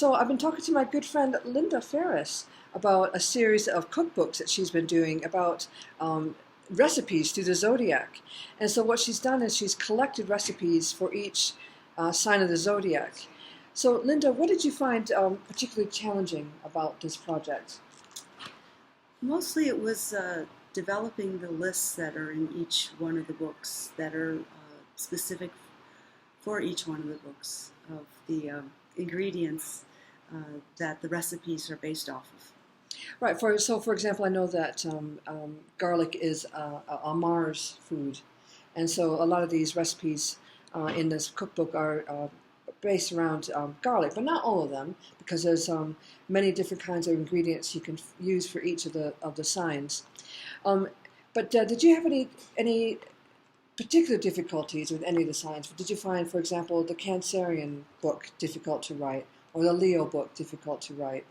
So I've been talking to my good friend Lynda Ferris about a series of cookbooks that she's been doing about recipes through the zodiac. And so what she's done is she's collected recipes for each sign of the zodiac. So Lynda, what did you find particularly challenging about this project? Mostly it was developing the lists that are in each one of the books that are specific for each one of the books of the ingredients that the recipes are based off of. Right. So, for example, I know that garlic is a Mars food, and so a lot of these recipes in this cookbook are based around garlic, but not all of them, because there's many different kinds of ingredients you can use for each of the signs. But did you have any particular difficulties with any of the signs? Did you find, for example, the Cancerian book difficult to write, or the Leo book difficult to write?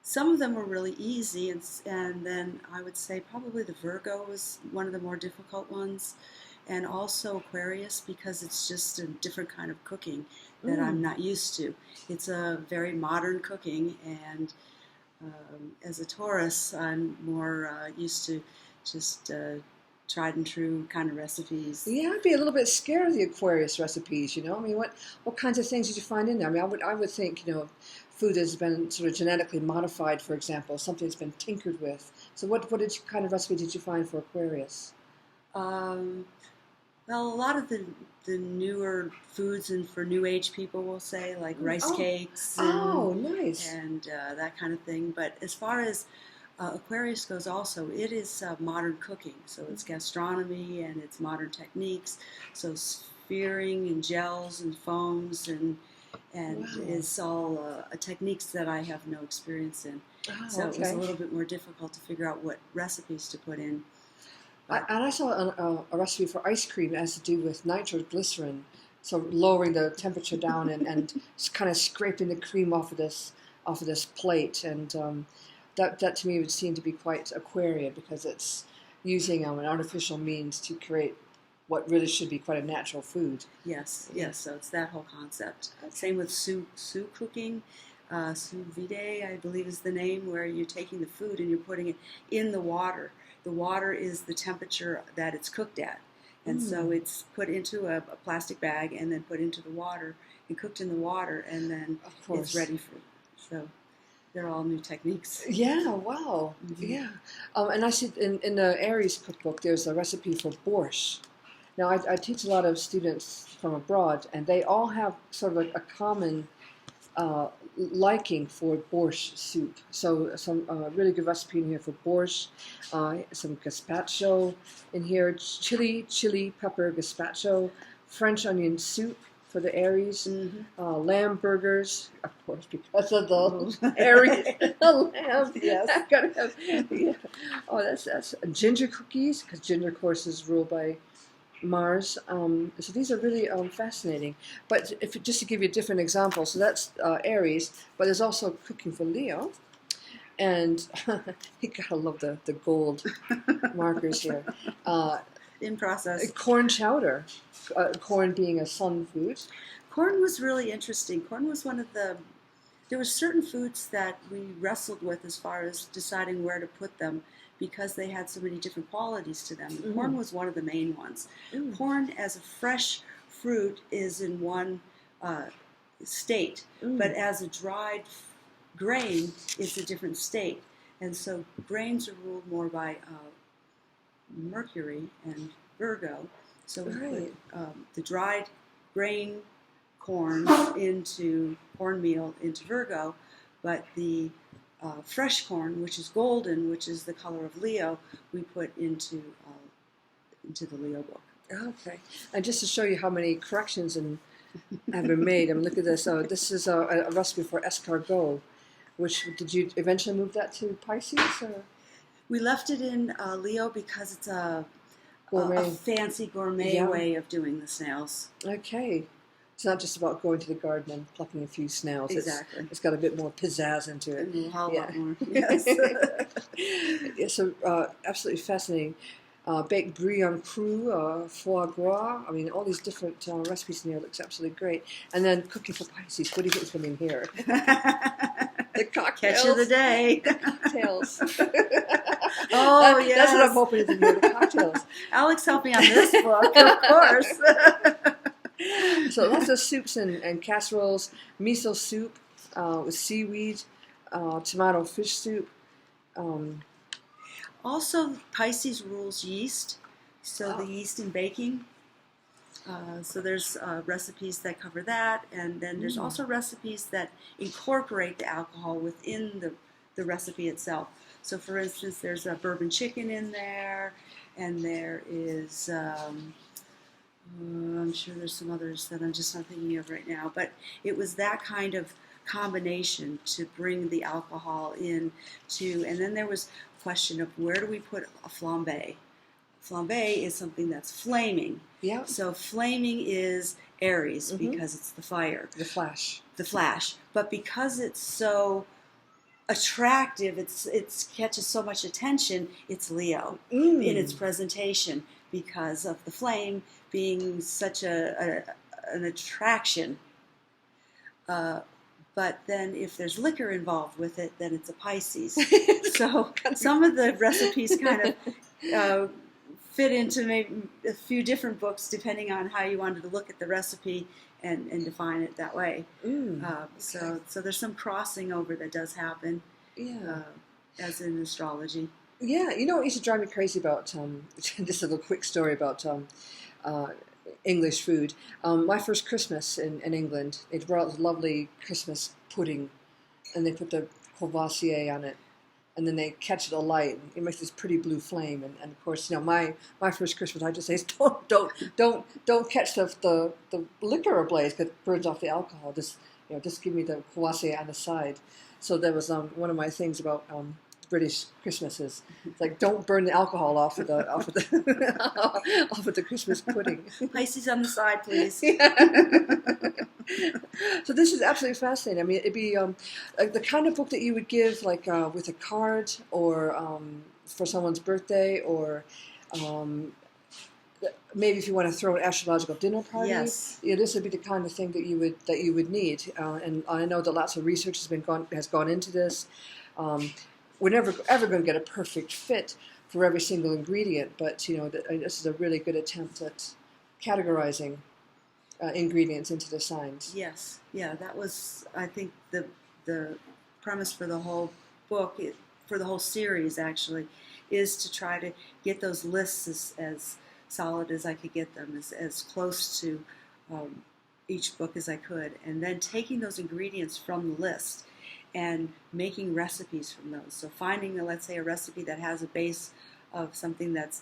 Some of them were really easy, and then I would say probably the Virgo was one of the more difficult ones, and also Aquarius, because it's just a different kind of cooking that I'm not used to. It's a very modern cooking, and as a Taurus, I'm more used to just tried and true kind of recipes. Yeah, I'd be a little bit scared of the Aquarius recipes, you know. I mean, what kinds of things did you find in there? I mean, I would think, you know, food has been sort of genetically modified, for example, something that's been tinkered with. So what kind of recipe did you find for Aquarius? Well, a lot of the newer foods and for New Age people, will say, like rice cakes nice. and that kind of thing. But as far as Aquarius goes also, it is modern cooking. So it's gastronomy and it's modern techniques. So sphering and gels and foams and it's all techniques that I have no experience in. So it was a little bit more difficult to figure out what recipes to put in. And I saw a recipe for ice cream that has to do with nitroglycerin, so lowering the temperature down and kind of scraping the cream off of this plate, and that to me would seem to be quite Aquarian, because it's using an artificial means to create what really should be quite a natural food. Yes. So it's that whole concept. Same with sous cooking. Sous vide, I believe, is the name, where you're taking the food and you're putting it in the water. The water is the temperature that it's cooked at. And so it's put into a plastic bag and then put into the water and cooked in the water, and then it's ready for. So they're all new techniques. Yeah, wow. Mm-hmm. Yeah. And I see in the Aries cookbook, there's a recipe for borscht. Now, I teach a lot of students from abroad, and they all have sort of a common liking for borscht soup. So some really good recipe in here for borscht, some gazpacho in here, chili pepper gazpacho, French onion soup for the Aries, lamb burgers, of course, because of the Aries, the lamb. Yes. I gotta have, yeah. Oh, that's ginger cookies, because ginger, of course, is ruled by Mars. So these are really fascinating. But just to give you a different example, so that's Aries, but there's also cooking for Leo. And you gotta love the gold markers here. In process. Corn chowder, corn being a sun food. Corn was really interesting. Corn was one of there were certain foods that we wrestled with as far as deciding where to put them, because they had so many different qualities to them. Corn was one of the main ones. Corn as a fresh fruit is in one state, but as a dried grain, it's a different state. And so grains are ruled more by Mercury and Virgo. So we put the dried grain corn into cornmeal into Virgo, but the fresh corn, which is golden, which is the color of Leo, we put into the Leo book. Okay, and just to show you how many corrections have been made, I mean, look at this. This is a recipe for escargot. Which, did you eventually move that to Pisces? Or? We left it in Leo because it's a fancy gourmet way of doing the snails. Okay. It's not just about going to the garden and plucking a few snails. Exactly. It's got a bit more pizzazz into it. A whole lot more. Yes. Yeah, so absolutely fascinating. baked brie en cru, foie gras. I mean, all these different recipes in here looks absolutely great. And then cooking for Pisces. What do you think is going to be in here? The cocktails. Catch of the day. The cocktails. Oh, yes. That's what I'm hoping is in here, the cocktails. Alex helped me on this book, of course. So lots of soups and casseroles, miso soup with seaweed, tomato fish soup. Also, Pisces rules yeast, so the yeast in baking. So there's recipes that cover that, and then there's also recipes that incorporate the alcohol within the recipe itself. So for instance, there's a bourbon chicken in there, and there is, I'm sure there's some others that I'm just not thinking of right now, but it was that kind of combination to bring the alcohol in to, and then there was a question of where do we put a flambe? Flambe is something that's flaming. Yeah. So flaming is Aries because it's the fire. The flash. The flash. But because it's so attractive, it catches so much attention, it's Leo in its presentation because of the flame being such an attraction. But then if there's liquor involved with it, then it's a Pisces. So some of the recipes kind of fit into maybe a few different books depending on how you wanted to look at the recipe and define it that way. So there's some crossing over that does happen, as in astrology. Yeah, you know what used to drive me crazy about, just a little quick story about English food. My first Christmas in England, they brought out this lovely Christmas pudding, and they put the Courvoisier on it, and then they catch it alight, and it makes this pretty blue flame. And of course, you know, my first Christmas, I just say, don't catch the liquor ablaze because it burns off the alcohol. Just give me the Courvoisier on the side. So that was one of my things about British Christmases. It's like, don't burn the alcohol off of the off of the Christmas pudding. Pisces on the side, please. So this is absolutely fascinating. I mean, it'd be like the kind of book that you would give, like with a card, or for someone's birthday, or maybe if you want to throw an astrological dinner party. Yes. Yeah, this would be the kind of thing that you would need. And I know that lots of research has gone into this. We're never ever going to get a perfect fit for every single ingredient, but you know, this is a really good attempt at categorizing ingredients into the signs. Yes, yeah, that was, I think, the premise for the whole book, for the whole series actually, is to try to get those lists as solid as I could get them, as close to each book as I could, and then taking those ingredients from the list and making recipes from those. So finding, let's say, a recipe that has a base of something that's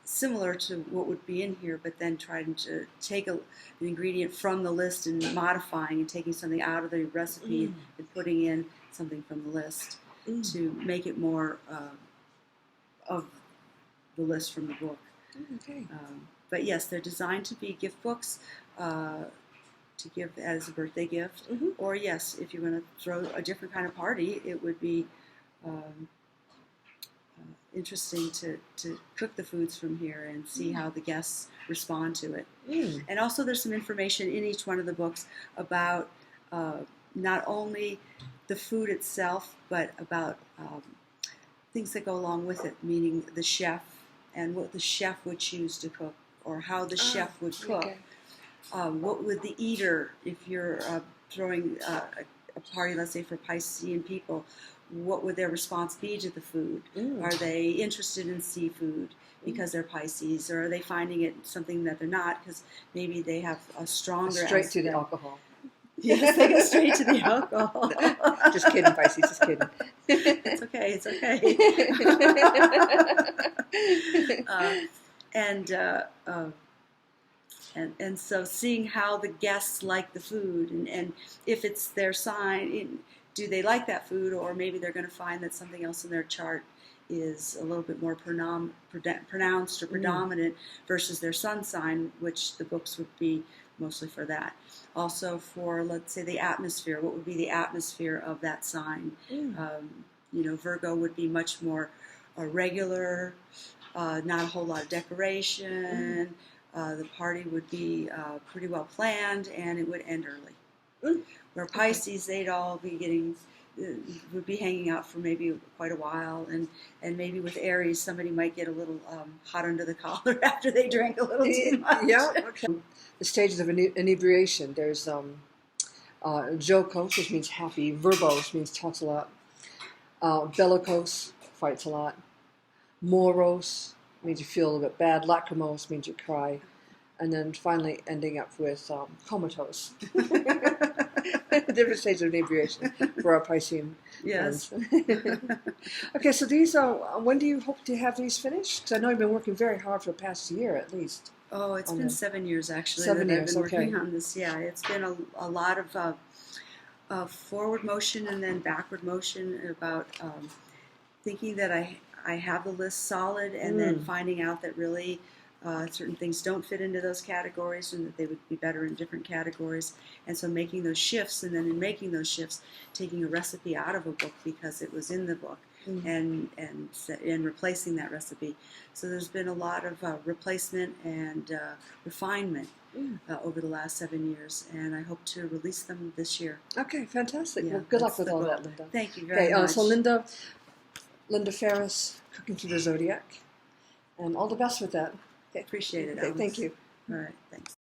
similar to what would be in here, but then trying to take an ingredient from the list and modifying and taking something out of the recipe and putting in something from the list to make it more of the list from the book. Okay. But yes, they're designed to be gift books, to give as a birthday gift, or yes, if you're going to throw a different kind of party, it would be interesting to cook the foods from here and see how the guests respond to it. And also there's some information in each one of the books about not only the food itself, but about things that go along with it, meaning the chef and what the chef would choose to cook, or how the chef would cook. Okay. What would the eater, if you're throwing a party, let's say for Piscean people, what would their response be to the food? Are they interested in seafood because they're Pisces, or are they finding it something that they're not because maybe they have a stronger Straight to the alcohol. Yes, they go straight to the alcohol. Just kidding, Pisces, just kidding. It's okay, it's okay. And so seeing how the guests like the food, and if it's their sign, do they like that food, or maybe they're going to find that something else in their chart is a little bit more pronounced or predominant versus their sun sign, which the books would be mostly for that. Also for, let's say, the atmosphere, what would be the atmosphere of that sign? Virgo would be much more regular, not a whole lot of decoration. The party would be pretty well planned, and it would end early. Where Pisces, they'd all be would be hanging out for maybe quite a while, and maybe with Aries, somebody might get a little hot under the collar after they drank a little too much. Yeah. Okay. The stages of inebriation. There's jocose, which means happy. Verbose means talks a lot. Bellicose, fights a lot. Morose means you feel a little bit bad. Lachrymose means you cry. And then finally ending up with comatose. Different stages of inebriation for our Piscean Yes. friends. Okay, so these are, when do you hope to have these finished? Because I know you've been working very hard for the past year at least. Oh, it's been 7 years actually. 7 that years, I've been okay. working on this. Yeah, it's been a lot of forward motion and then backward motion about thinking that I have the list solid, and then finding out that really certain things don't fit into those categories, and that they would be better in different categories. And so making those shifts, and then in making those shifts, taking a recipe out of a book because it was in the book, and replacing that recipe. So there's been a lot of replacement and refinement over the last 7 years, and I hope to release them this year. Okay, fantastic. Yeah, well, good luck that's with the all goal. that, Lynda. Thank you very much. So Lynda Ferris, Cooking Through the Zodiac, and all the best with that. Okay. Appreciate it, Okay, Alex. thank you. All right, thanks.